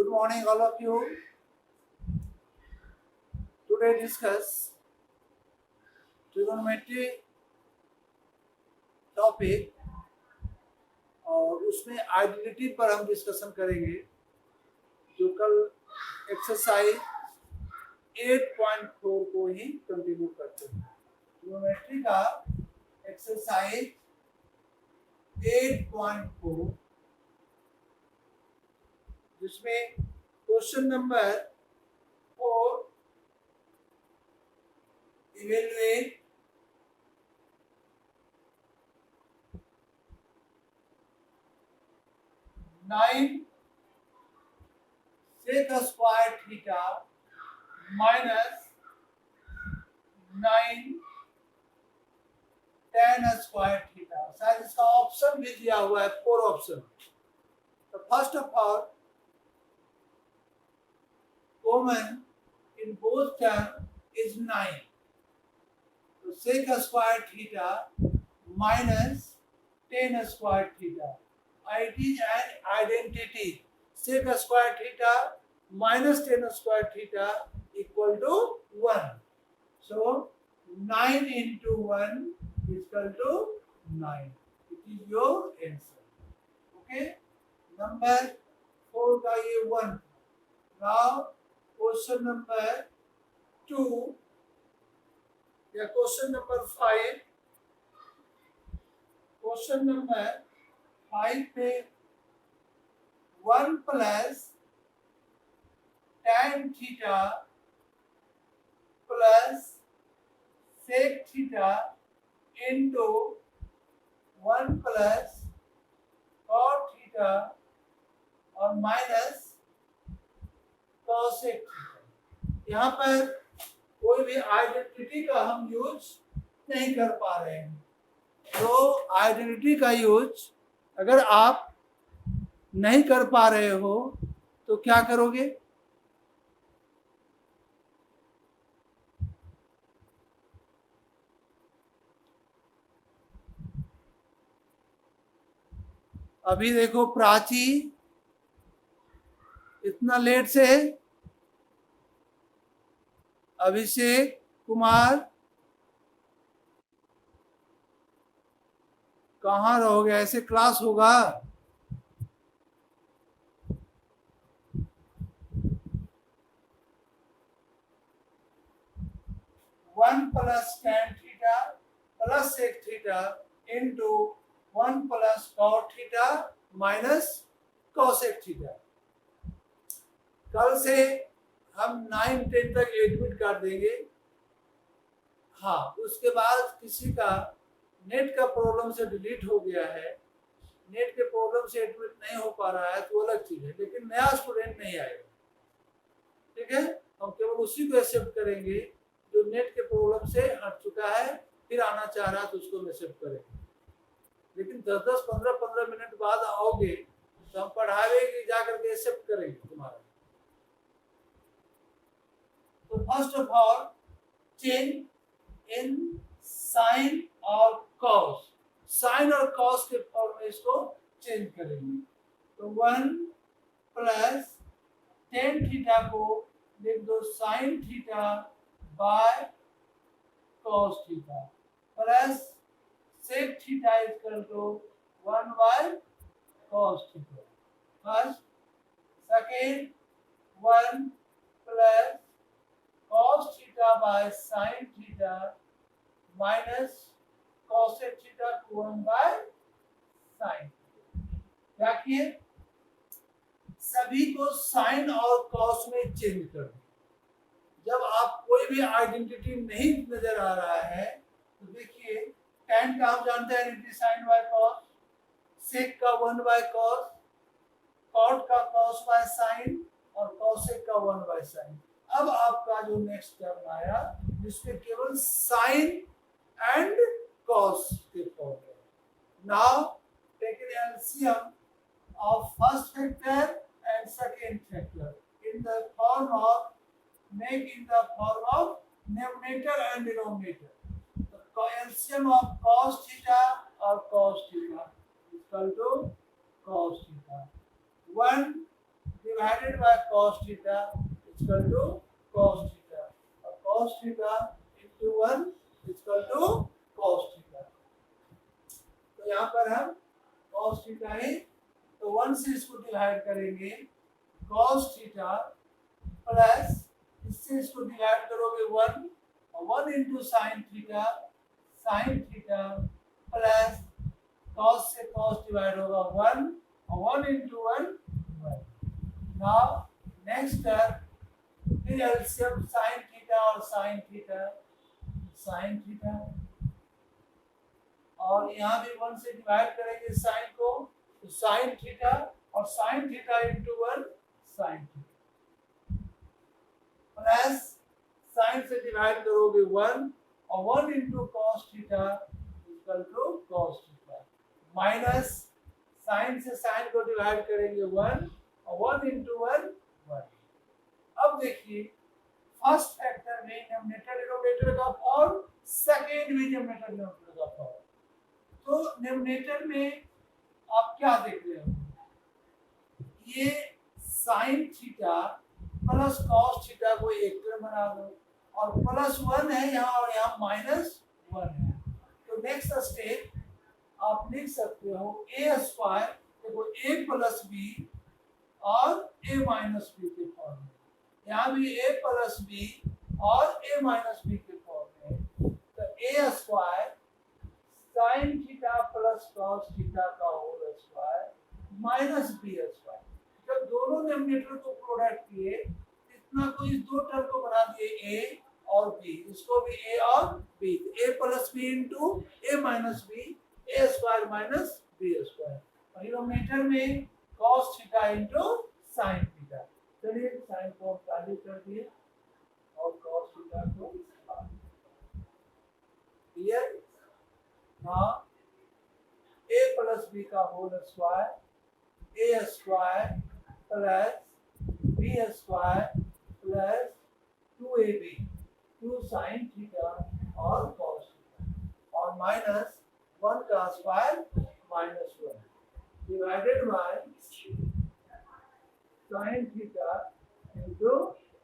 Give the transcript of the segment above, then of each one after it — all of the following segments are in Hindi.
Good morning, all of you. Today discuss trigonometry topic और उसमें आइडेंटिटी पर हम डिस्कशन करेंगे जो कल एक्सरसाइज 8.4 को ही कंटिन्यू करते हैं। ट्रिगोनोमेट्री का एक्सरसाइज 8.4 जिसमें question number 4 evaluate sec square theta minus 9 tan square theta. शायद इसका ऑप्शन भी दिया हुआ है, 4 ऑप्शन। तो first of all common in both term is 9। तो sec square theta minus tan square theta, it is an identity. Sec square theta minus tan square theta equal to 1. So 9 into 1 is equal to 9. It is your answer. Okay. Number 4 का ये 1. Now question number 2 या question number 5. Question number 5 पे 1 plus tan theta plus sec theta into 1 plus cot theta और माइनस cosec थीटा। यहाँ पर कोई भी आइडेंटिटी का हम यूज नहीं कर पा रहे हैं। तो आइडेंटिटी का यूज अगर आप नहीं कर पा रहे हो तो क्या करोगे? अभी देखो प्राची इतना लेट से, अभिषेक कुमार कहाँ रहोगे? ऐसे क्लास होगा? One plus tan theta plus sec theta into 1 plus cot theta minus cosec theta. कल से हम 9, 10 तक एडमिट कर देंगे। हाँ, उसके बाद किसी का नेट का प्रॉब्लम से डिलीट हो गया है, नेट के प्रॉब्लम से एडमिट नहीं हो पा रहा है तो अलग चीज है, लेकिन नया स्टूडेंट नहीं आएगा। ठीक है, हम केवल उसी को एक्सेप्ट करेंगे जो नेट के प्रॉब्लम से हट चुका है, फिर आना चाह रहा है तो उसको एक्सेप्ट करेंगे। लेकिन 10-10, 15-15 मिनट बाद आओगे तो हम पढ़ाएंगे, जा करके एक्सेप्ट करेंगे तुम्हारा। तो first of all change in sine और कॉस। साइन और कॉस के फॉर्म में इसको चेंज करेंगे। तो 1 प्लस tan थीटा को लिख दो sine theta by cos theta plus sec theta is equal to 1 by cos theta. First second 1 plus cos theta by sin theta minus cosec theta को 1 बाय sin। क्या किए? सभी को sin और cos में चेंज कर दो। जब आप कोई भी आइडेंटिटी नहीं नजर आ रहा है तो देखिए tan का हम जानते हैं sin बाय cos, sec का 1 बाय cos, cot का cos बाय sin और cosec का 1 बाय sin। अब आपका जो नेक्स्ट टर्म आया जिसमें केवल sin एंड cos के फॉर्म है। Now take an LCM of first factor and second factor in the form of numerator and denominator. तो एलसीएम ऑफ cos थीटा और cos theta equal to cos theta. 1 के divided by cos theta is equal to cos theta, और cos theta into 1 is equal to cos theta। तो यहाँ पर हम cos theta है तो 1 से इसको डिवाइड करेंगे, cos theta प्लस इससे इसको डिवाइड करोगे 1 और 1 into sin theta plus cos से cos डिवाइड होगा 1 और 1 into 1 1। नाउ नेक्स्ट टर्म फिर एलसीएम sin थीटा और sin थीटा और यहाँ भी 1 से डिवाइड करेंगे sin को तो sin थीटा और sin theta into 1 sin theta plus sin से डिवाइड करोगे 1 और 1 into cos theta equal to cos theta minus sin से sin को डिवाइड करेंगे 1 और 1 into 1 1। अब देखिए फर्स्ट फैक्टर में न्यूमरेटर डिनोमिनेटर का फॉर्म, सेकेंड में न्यूमरेटर डिनोमिनेटर का फॉर्म। तो न्यूमरेटर में आप क्या देख रहे हो, ये sin theta plus cos theta को एक टर्म बना दो और प्लस 1 है यहाँ और यहाँ माइनस 1 है। तो नेक्स्ट स्टेप आप लिख सकते हो a स्क्वायर, देखो a प्लस b और a माइनस b के फॉर्म में, यहाँ भी a प्लस b और a माइनस b के फॉर्म में। तो a square sin theta plus cos theta का होल स्क्वायर माइनस b स्क्वायर। जब दोनों न्यूमरेटर को प्रोडक्ट किए इतना को इस दो टर्म को बना दिए a और b, इसको भी a और b, a plus b into a minus b, a square minus b square और डिनोमिनेटर में cos theta into sin theta. चलिए sin को खाली कर दिए और cos थीटा को क्लियर। हाँ a प्लस b का whole square, a square plus b square plus 2ab 2 sin theta और cos थीटा और माइनस 1 का square minus 1 divided by sin theta into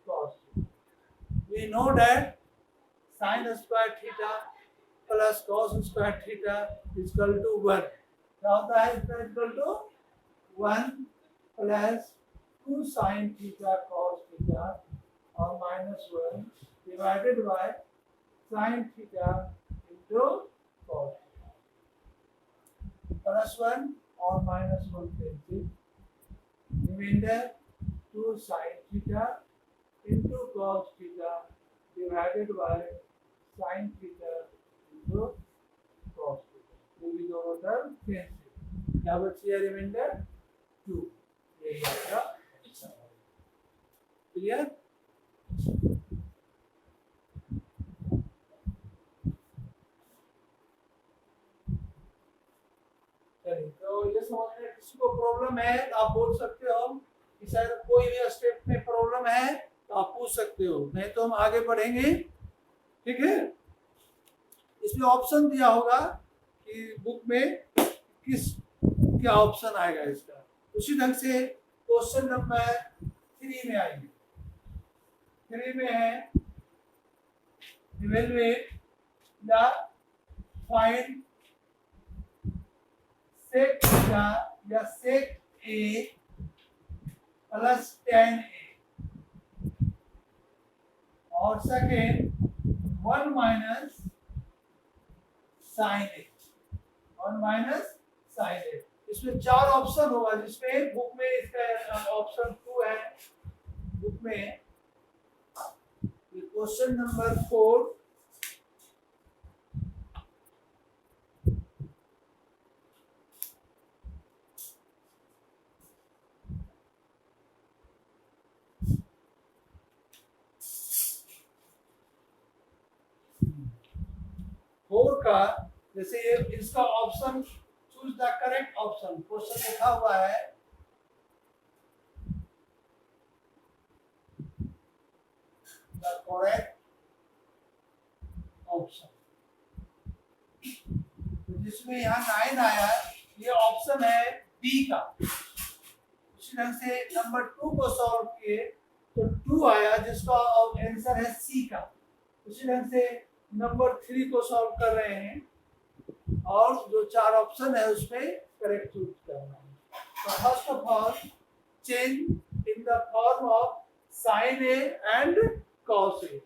cos theta। We know that sin square theta plus cos square theta is equal to 1। क्या होता है इसका equal to 1 plus 2 sin theta cos theta और minus 1 divided by sin theta into cos theta plus 1 और minus 1 cancel, remainder 2 sin theta into cos theta divided by sin theta into cos theta। ये भी दोनों टर्म कैंसिल, क्या बची है रिमाइंडर 2। यही आपका क्लियर। तो ये समझने किसी को प्रॉब्लम है तो आप बोल सकते हो कि शायद कोई भी स्टेप में प्रॉब्लम है तो आप पूछ सकते हो, नहीं तो हम आगे बढ़ेंगे। ठीक है, इसमें ऑप्शन दिया होगा कि बुक में किस क्या ऑप्शन आएगा इसका, उसी ढंग से क्वेश्चन नंबर 3 में आएंगे। 3 में है evaluate the find sec theta या sec a plus tan a और second 1 minus sin a, 1 minus sin a। इसमें 4 ऑप्शन होगा, जिसमें बुक में इसका ऑप्शन 2 है। बुक में क्वेश्चन नंबर 4 का, जैसे ये इसका option choose the correct option, question लिखा हुआ है द करेक्ट ऑप्शन, तो जिसमें यहाँ 9 आया, ये ऑप्शन है बी का। उसी उसी ढंग से नंबर 2 को सॉल्व किए तो 2 आया, जिसका आंसर है सी का। उसी ढंग से नंबर 3 को सॉल्व कर रहे हैं और जो 4 ऑप्शन है उस पर करेक्ट चूज करना है। तो first of all change in the form of sine A and cos A.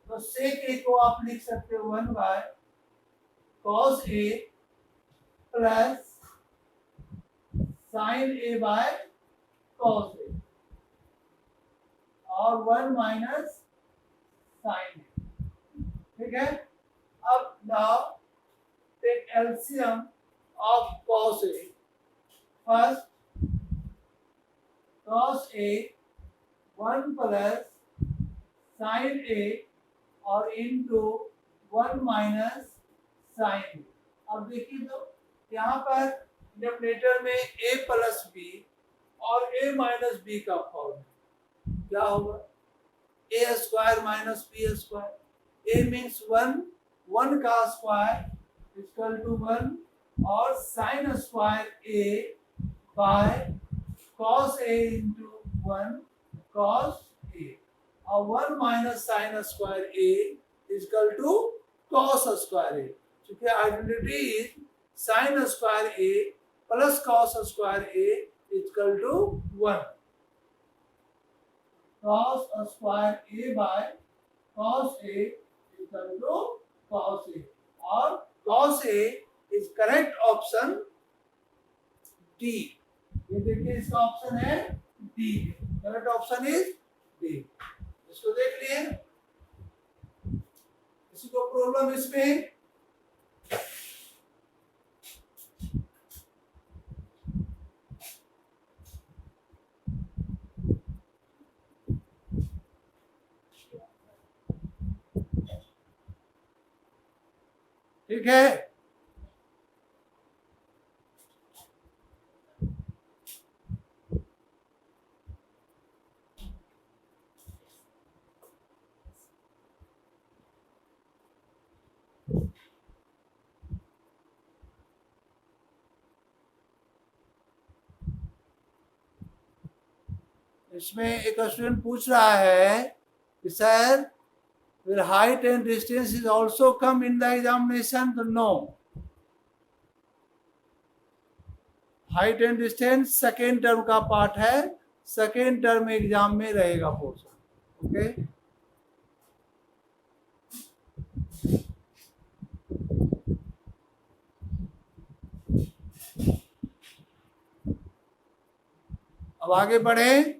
तो सेक ए को आप लिख सकते हो 1 by cos A plus sine A by cos A और 1 माइनस साइन ए। ठीक है। अब now take LCM of cos A. First cos A 1 plus sine A और इनटू 1 माइनस साइन। अब देखिए तो यहाँ पर डिनोमिनेटर में a प्लस बी और a माइनस बी का फॉर्म क्या होगा? a square minus B square. a means 1 का स्क्वायर इक्वल टू 1 और sine square a by cos a into 1 cos a और 1 minus sine square a equal to cos square a। क्योंकि identity is sine square a plus cos square a equal to 1। Cos square a by cos a equal to cos a और cos a is correct option D. ये देखिए इसका ऑप्शन है D. Correct option is D. इसको देख लिए। किसी को प्रॉब्लम इसमें? ठीक है। इसमें एक स्टूडेंट पूछ रहा है कि sir will height and distance is also come in the examination? तो no, height and distance second term का पार्ट है, सेकेंड टर्म एग्जाम में रहेगा पोर्शन। ओके। अब आगे बढ़े।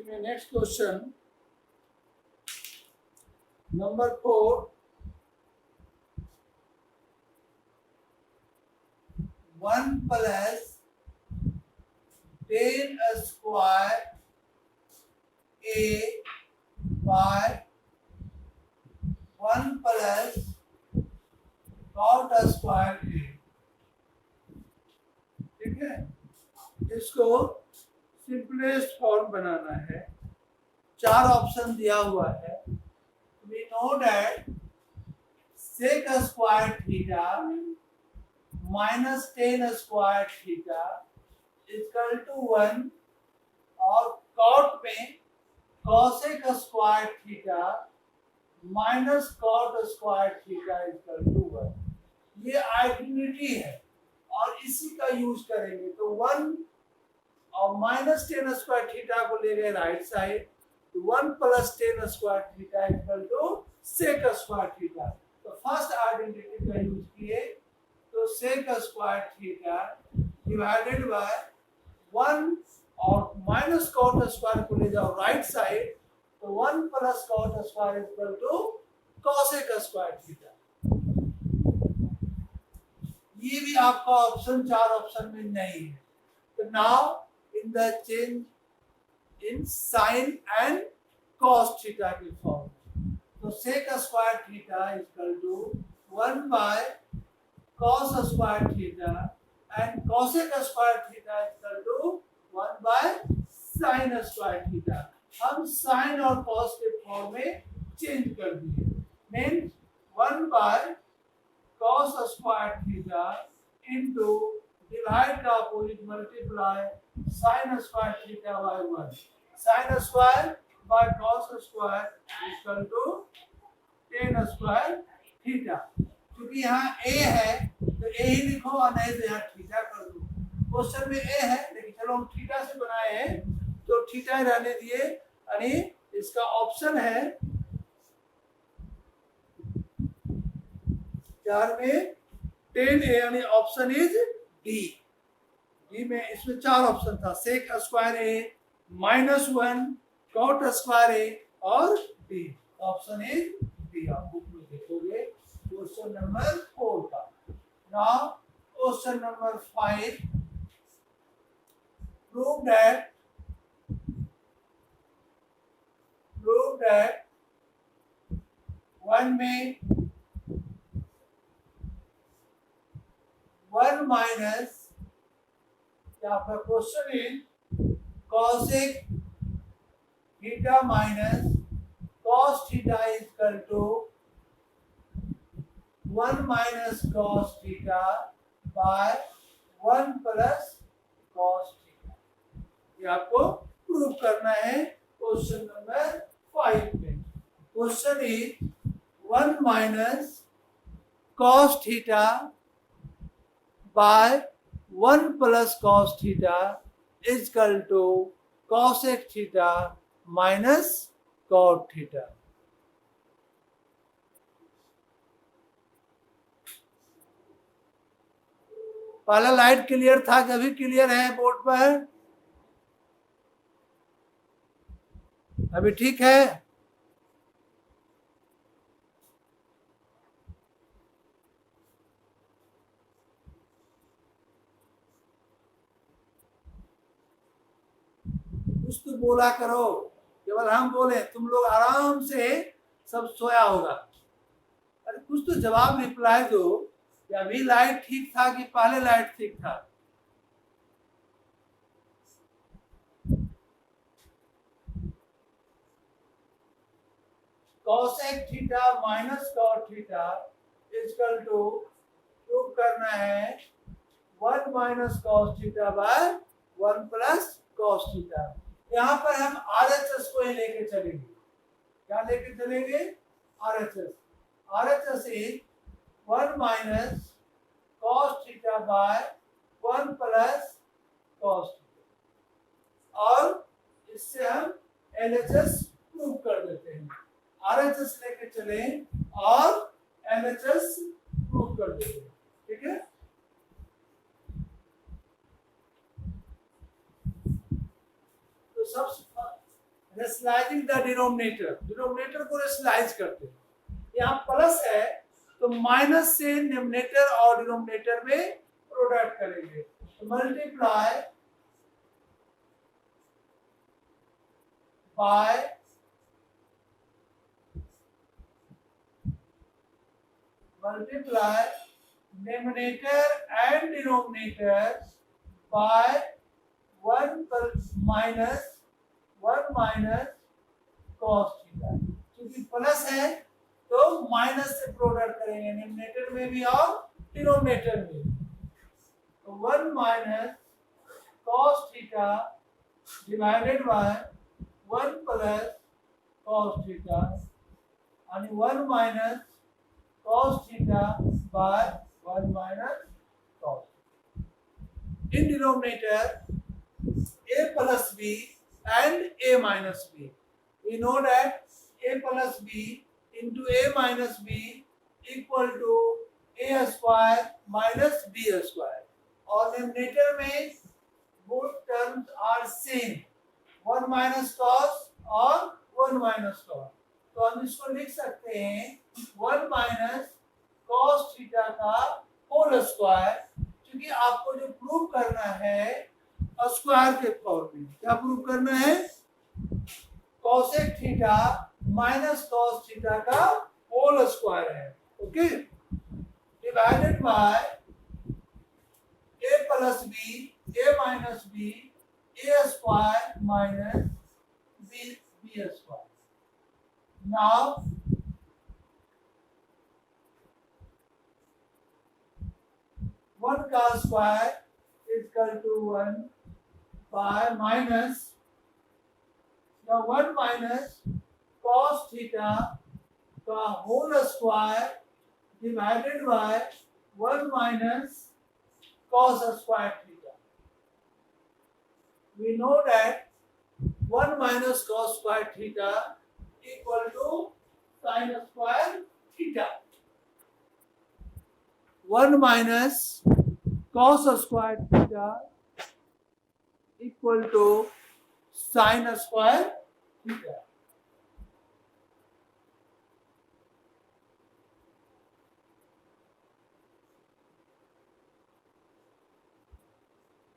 Next question number 4। 1 plus 10 square a by plus square A. ठीक है, इसको सिंपलेस्ट फॉर्म बनाना है। 4 ऑप्शन दिया हुआ है। We know that sec square theta minus tan square theta equal to 1, और कॉट में cosec square theta minus cot square theta equal to 1। ये आइडेंटिटी है और इसी का यूज करेंगे। तो 1 और माइनस tan स्क्वायर थीटा को ले गए राइट साइड, तो 1 plus tan square theta equal to sec square theta. तो फर्स्ट आइडेंटिटी का यूज किए, तो sec square theta divided by 1 और माइनस कॉट स्क्वायर को ले जाओ राइट साइड, तो 1 plus cot square equal to cosec square theta. ये भी आपका ऑप्शन 4 ऑप्शन में नहीं है। तो now in the change in sine and cos theta की फॉर्म, तो sec square theta equal to 1 by cos square theta and cosec square theta equal to 1 by sin square theta. हम साइन और cos के फॉर्म में चेंज कर दिए। Means 1 by cos square theta into divide का opposite multiply sin square theta by 1। sin square by cos square equal to tan square theta. क्योंकि यहाँ a है तो a ही लिखो, और नहीं तो यहाँ थीटा कर दो। क्वेश्चन में a है, लेकिन चलो हम थीटा से बनाए हैं तो थीटा रहने दिए। यानी इसका ऑप्शन है 4 में 10A, यानी ऑप्शन इज डी। डी में इसमें 4 ऑप्शन था, sec square A, -1, cot square A और डी। Option is D. आप बुक में देखोगे क्वेश्चन नंबर 4 का। Now question number 5, prove that 1 में 1 माइनस, आपका question is cosec theta minus cos theta equal to 1 minus cos theta by 1 plus cos theta. ये आपको प्रूव करना है क्वेश्चन नंबर 5 में। Question is 1 minus cos theta by 1 plus cos theta equal to cosec theta minus cot theta. पहला लाइट क्लियर था कि अभी क्लियर है बोर्ड पर? अभी ठीक है? कुछ तो बोला करो, केवल हम बोले तुम लोग आराम से सब सोया होगा। अरे कुछ तो जवाब रिप्लाई दो कि अभी लाइट ठीक था कि पहले लाइट ठीक था। cosec theta minus cot theta equal to prove करना है 1 minus cos theta by 1 plus cos theta. यहाँ पर हम RHS को ही लेके चलेंगे। क्या लेके चलेंगे? RHS। RHS is 1 minus cos theta by 1 plus cos theta, और इससे हम LHS प्रूव कर देते हैं। RHS लेके चले और LHS प्रूव कर देते हैं। ठीक है, तो सबसे रेशनलाइजिंग द डिनोमिनेटर को रेशनलाइज करते हैं। यहाँ प्लस है तो माइनस से न्यूमरेटर और डिनोमिनेटर में प्रोडक्ट करेंगे, तो multiply by numerator and denominator by 1 minus cos theta. क्योंकि प्लस है तो माइनस से प्रोडक्ट करेंगे न्यूमरेटर में भी और डिनोमिनेटर में भी। तो 1 minus cos theta divided by 1 plus cos theta आणि 1 minus cos theta by 1 minus cos. In denominator, a plus b and a minus b. We know that a plus b into a minus b equal to a square minus b square. और denominator में both terms are same. 1 minus cos और 1 minus cos. तो हम इसको लिख सकते हैं 1 minus cos थीटा का होल स्क्वायर, क्योंकि आपको जो प्रूव करना है स्क्वायर के फॉर्म में। क्या प्रूव करना है? cosec theta minus cos theta का होल स्क्वायर है। Okay, divided by a plus b a minus b a square minus b square. Now 1 का square is equal to 1 by minus the 1 minus cos theta का whole square divided by 1 minus cos square theta. We know that 1 minus cos square theta equal to sin square theta. 1 minus cos square theta equal to sin square theta.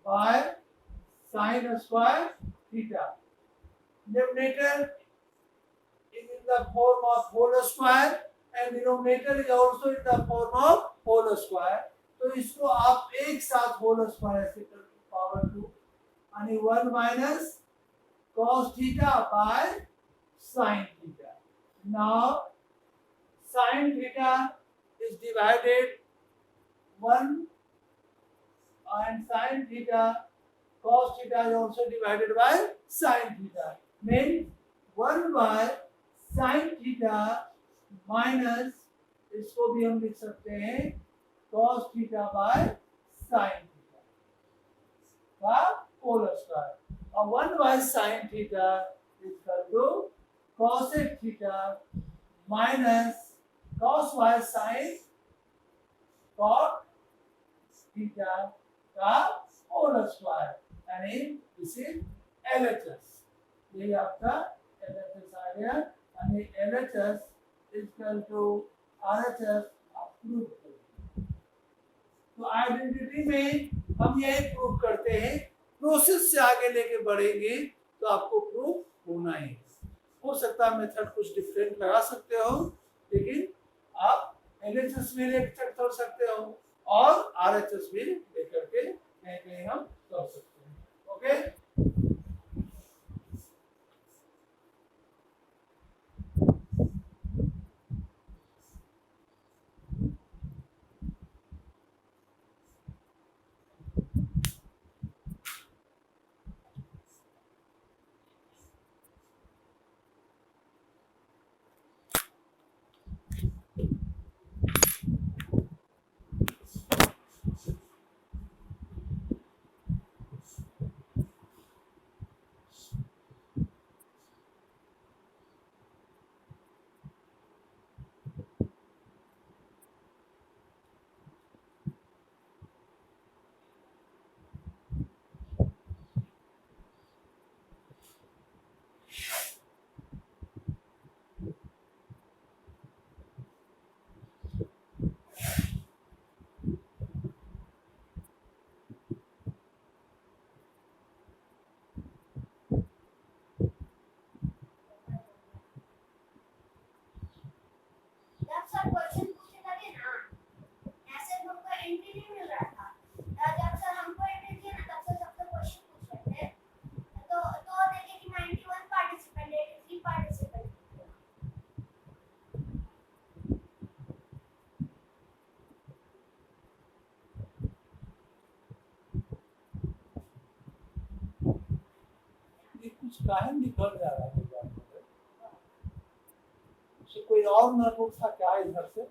By sin square theta. Numerator is in the form of whole square and denominator is also in the form of whole square. तो इसको आप एक साथ होल स्क्वायर ऐसे कर पावर 2 यानी 1 minus cos theta by sin theta. Now sin theta is divided 1 and sin theta cos theta is also divided by sin theta. Means 1 by sin theta minus इसको भी हम लिख सकते हैं cos theta by sin theta का होल स्क्वायर। और 1 by sin theta is equal to cosec theta minus cos by sin cot theta का होल स्क्वायर, यानी दिस इज LHS। ये आपका LHS आ गया, यानी LHS is equal to RHS prove करें। तो आइडेंटिटी में हम यही प्रूव करते हैं। प्रोसेस से आगे लेके बढ़ेंगे तो आपको प्रूव होना ही हो सकता है मेथड कुछ डिफरेंट लगा सकते हो, लेकिन आप LHS भी लेकर सकते हो और RHS भी लेकर के कहीं हम कर सकते हैं। ओके, कुछ काहे निकल जा रहा है कोई और नोटबुक था क्या इधर से?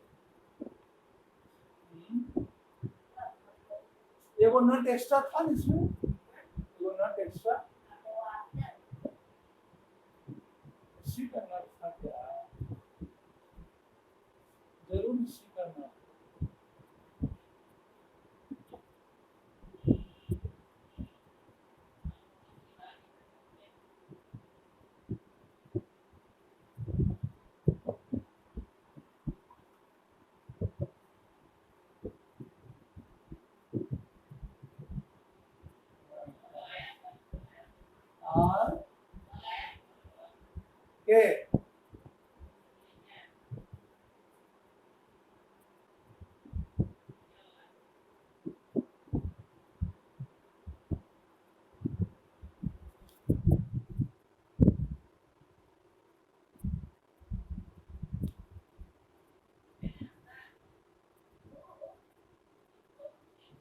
एगो नट एक्स्ट्रा था ना इसमें, एगो नट एक्स्ट्रा इसी का नट था क्या? जरूर इसी का नट। R K